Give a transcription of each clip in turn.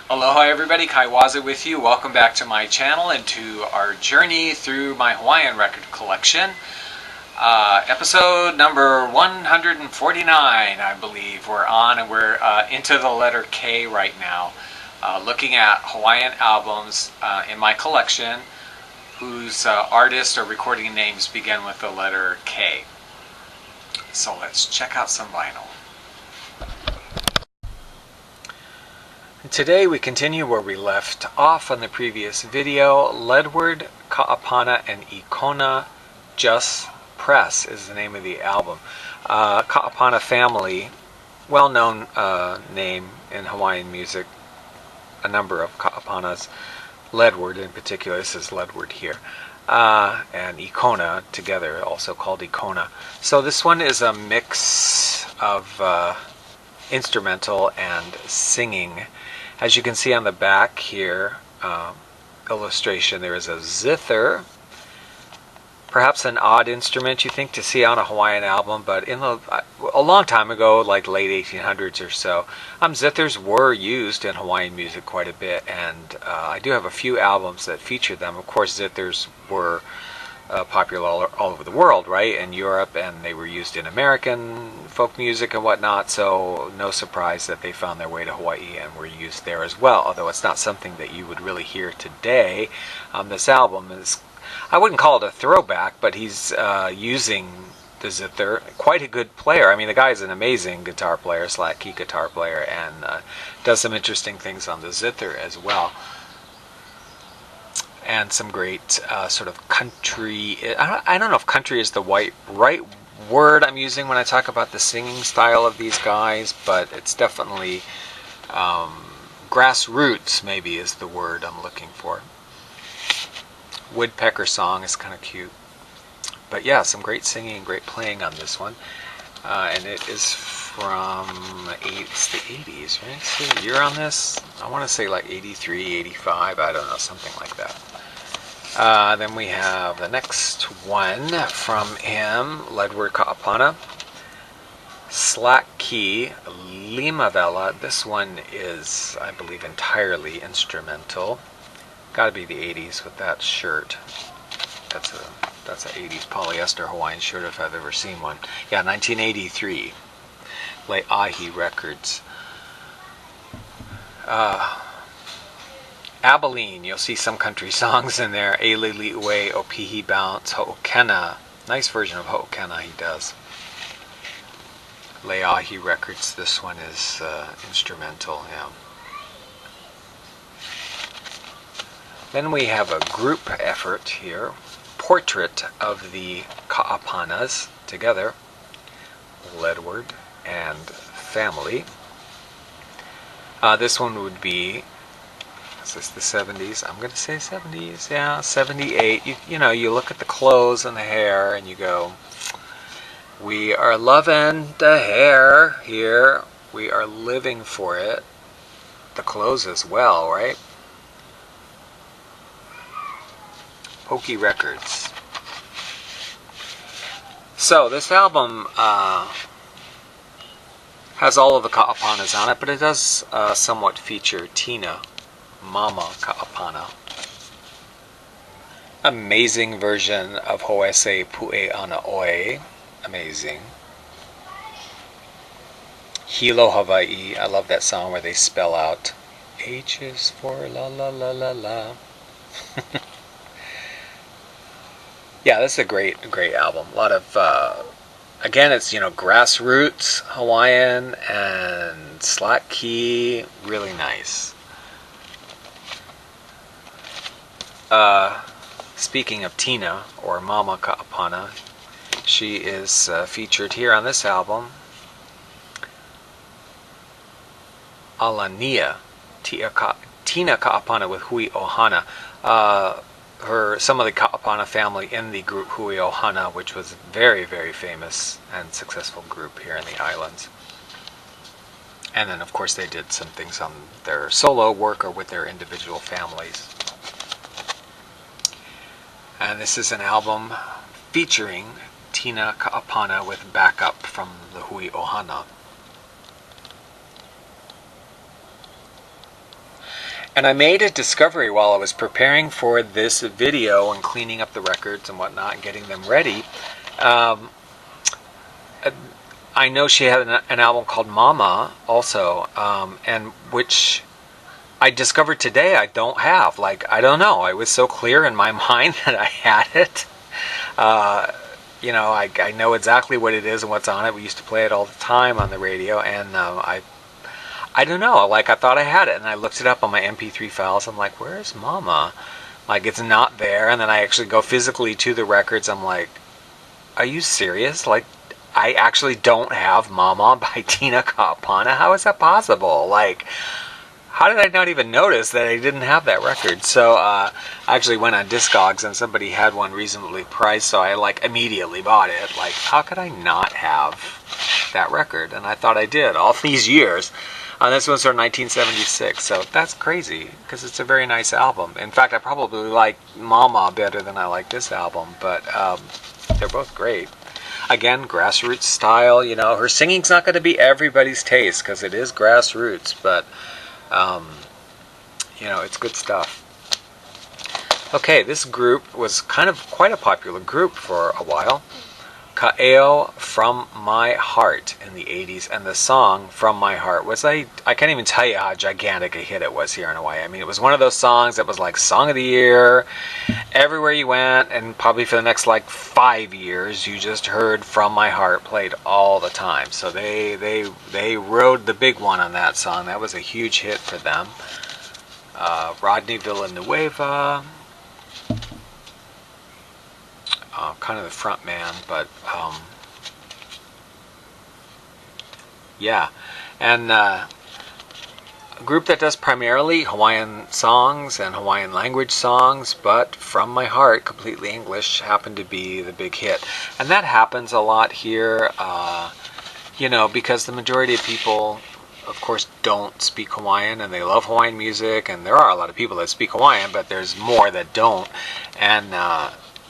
Aloha everybody, Kaeo with you. Welcome back to my channel and to our journey through my Hawaiian record collection. Episode number 149, I believe we're on, and we're into the letter K right now. Looking at Hawaiian albums in my collection whose artist or recording names begin with the letter K. So let's check out some vinyl. Today we continue where we left off on the previous video. Ledward Kaapana and Kona Just Press is the name of the album. Kaapana family, well-known name in Hawaiian music. A number of Kaapanas, Ledward in particular, this is Ledward here, and Kona together, also called Kona. So this one is a mix of instrumental and singing. As you can see on the back here, illustration, there is a zither. Perhaps an odd instrument you think to see on a Hawaiian album, but a long time ago, like late 1800s or so, zithers were used in Hawaiian music quite a bit, and I do have a few albums that feature them. Of course, zithers were popular all over the world, right? In Europe, and they were used in American folk music and whatnot, so no surprise that they found their way to Hawaii and were used there as well, although it's not something that you would really hear today. This album is, I wouldn't call it a throwback, but he's using the zither. Quite a good player. I mean, the guy's an amazing guitar player, slack key guitar player, and does some interesting things on the zither as well. And some great sort of country, I don't know if country is the right word I'm using when I talk about the singing style of these guys, but it's definitely grassroots, maybe is the word I'm looking for. Woodpecker song is kind of cute. But yeah, some great singing and great playing on this one. And it is from, it's the 80s, right? So the year on this, I want to say like 83, 85, I don't know, something like that. Then we have the next one from him, Ledward Kaapana. Slack key, Limavela. This one is, I believe, entirely instrumental. Got to be the 80s with that shirt. That's an 80s polyester Hawaiian shirt if I've ever seen one. Yeah, 1983. Le'ahi Records. Abilene, you'll see some country songs in there. E Lili'ue, Opihi Bounce, Ho'okena. Nice version of Ho'okena he does. Le'ahi Records, this one is instrumental, yeah. Then we have a group effort here. Portrait of the Kaapanas together. Ledward and family. This one would be, is this the 70s? I'm going to say 70s, yeah, 78. You know, you look at the clothes and the hair and you go, we are loving the hair here. We are living for it. The clothes as well, right? Pokey Records. So this album has all of the Kaapanas on it, but it does somewhat feature Tina, Mama Kaapana. Amazing version of Ho'ese Pu'e Ana Oe. Amazing. Hilo Hawaii. I love that song where they spell out H is for la la la la la. Yeah, this is a great album. A lot of, again, it's, grassroots Hawaiian and slack key. Really nice. Speaking of Tina, or Mama Kaapana, she is featured here on this album. Alania, Tina Kaapana with Hui Ohana. Some of the Kaapana family in the group Hui Ohana, which was a very, very famous and successful group here in the islands. And then, of course, they did some things on their solo work or with their individual families. And this is an album featuring Tina Kaapana with backup from the Hui Ohana. And I made a discovery while I was preparing for this video and cleaning up the records and whatnot and getting them ready. I know she had an album called Mama also, and which I discovered today I don't have. Like, I don't know. It was so clear in my mind that I had it. You know, I know exactly what it is and what's on it. We used to play it all the time on the radio, and I don't know. Like, I thought I had it, and I looked it up on my MP3 files. I'm like, where's Mama? Like, it's not there. And then I actually go physically to the records. I'm like, are you serious? Like, I actually don't have Mama by Tina Kaapana. How is that possible? Like, how did I not even notice that I didn't have that record? So I actually went on Discogs and somebody had one reasonably priced, so I like immediately bought it. Like, how could I not have that record? And I thought I did all these years. This one's from 1976, so that's crazy because it's a very nice album. In fact, I probably like Mama better than I like this album, but they're both great. Again, grassroots style. You know, her singing's not going to be everybody's taste because it is grassroots, but you know, it's good stuff. Okay, this group was kind of quite a popular group for a while. Kaeo, From My Heart in the 80s, and the song From My Heart was I can't even tell you how gigantic a hit it was here in Hawaii. I mean, it was one of those songs that was like Song of the Year everywhere you went, and probably for the next like 5 years you just heard From My Heart played all the time. So they rode the big one on that song. That was a huge hit for them. Rodney Villanueva, kind of the front man, but yeah. And a group that does primarily Hawaiian songs and Hawaiian language songs, but From My Heart, completely English, happened to be the big hit. And that happens a lot here, you know, because the majority of people, of course, don't speak Hawaiian, and they love Hawaiian music, and there are a lot of people that speak Hawaiian, but there's more that don't. And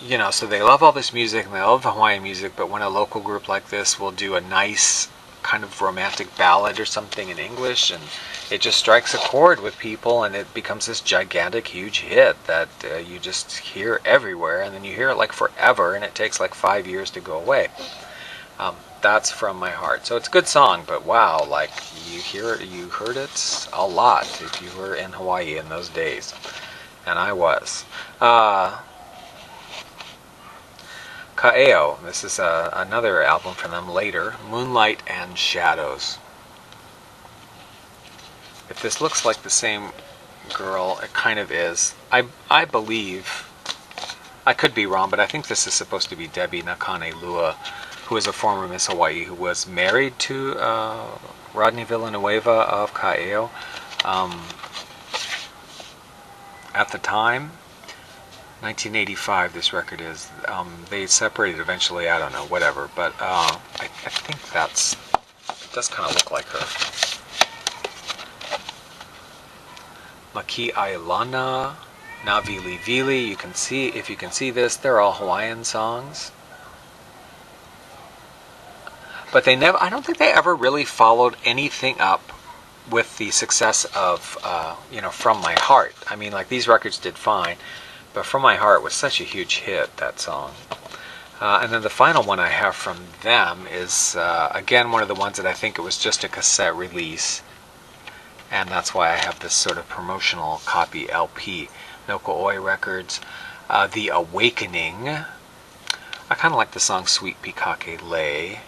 you know, so they love all this music and they love the Hawaiian music, but when a local group like this will do a nice kind of romantic ballad or something in English, and it just strikes a chord with people, and it becomes this gigantic, huge hit that you just hear everywhere, and then you hear it like forever, and it takes like 5 years to go away. That's From My Heart. So it's a good song, but wow, like you heard it a lot if you were in Hawaii in those days, and I was. Kaeo, this is another album from them later, Moonlight and Shadows. If this looks like the same girl, it kind of is. I believe, I could be wrong, but I think this is supposed to be Debbie Nakane-Lua, who is a former Miss Hawaii who was married to Rodney Villanueva of Kaeo at the time. 1985 this record is. They separated eventually, I don't know, whatever, but I think it does kind of look like her. Maki Ailana, Na Vili Vili, you can see, if you can see this, they're all Hawaiian songs. But they never, I don't think they ever really followed anything up with the success of, you know, From My Heart. I mean, like, these records did fine, but From My Heart was such a huge hit, that song. And then the final one I have from them is, again, one of the ones that I think it was just a cassette release. And that's why I have this sort of promotional copy LP. Noko Oi Records, The Awakening. I kind of like the song Sweet Pikake Lei.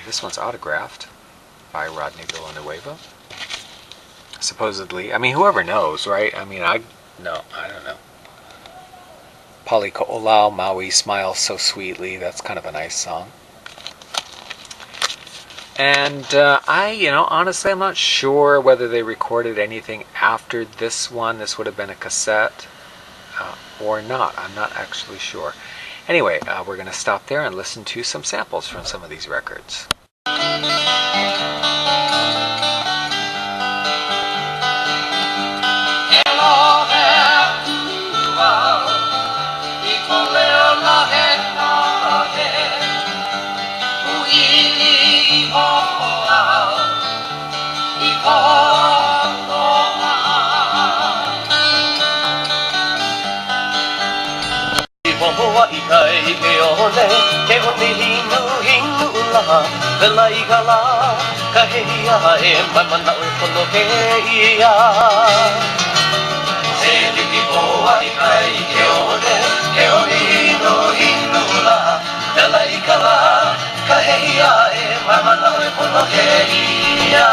This one's autographed by Rodney Villanueva. Supposedly. I mean, whoever knows, right? I mean, I don't know. Pali Ko'olau, Maui Smiles So Sweetly. That's kind of a nice song. And honestly, I'm not sure whether they recorded anything after this one. This would have been a cassette or not. I'm not actually sure. Anyway, we're going to stop there and listen to some samples from some of these records. le ke o ni hinu hinu la Velai kala kahea e mai mana o kono ke ia Se liki poa i kai ke o ni hinu hinu la Velai kala kahea e mai mana o kono ke ia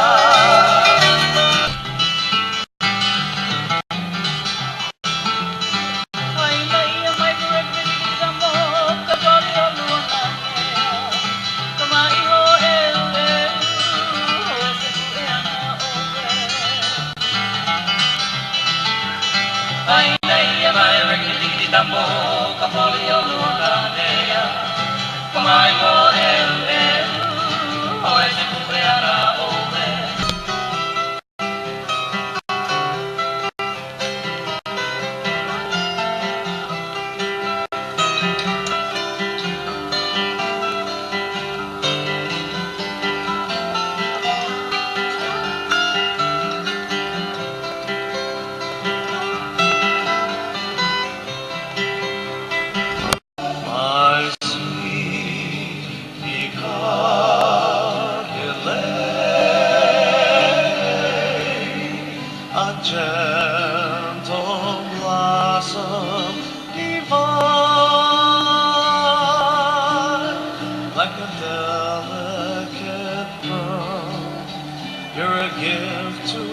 gentle blossom divine, like a delicate pearl. You're a gift to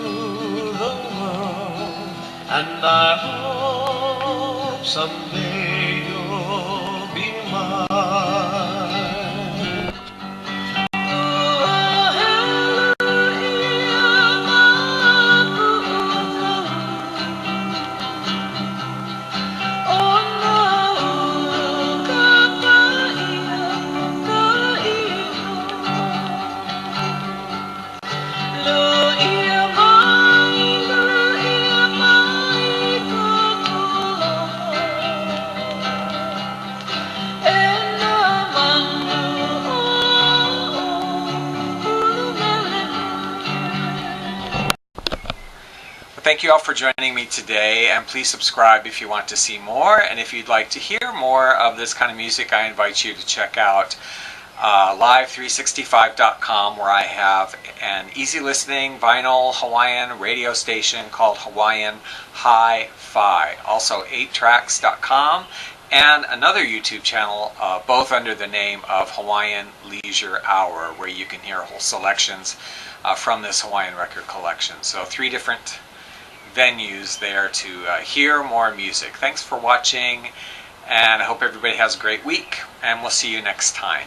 the world, and I hope someday you'll be mine. Thank you all for joining me today, and please subscribe if you want to see more. And if you'd like to hear more of this kind of music, I invite you to check out live365.com, where I have an easy listening vinyl Hawaiian radio station called Hawaiian Hi-Fi. Also 8tracks.com and another YouTube channel, both under the name of Hawaiian Leisure Hour, where you can hear whole selections from this Hawaiian record collection. So 3 different venues there to hear more music. Thanks for watching, and I hope everybody has a great week, and we'll see you next time.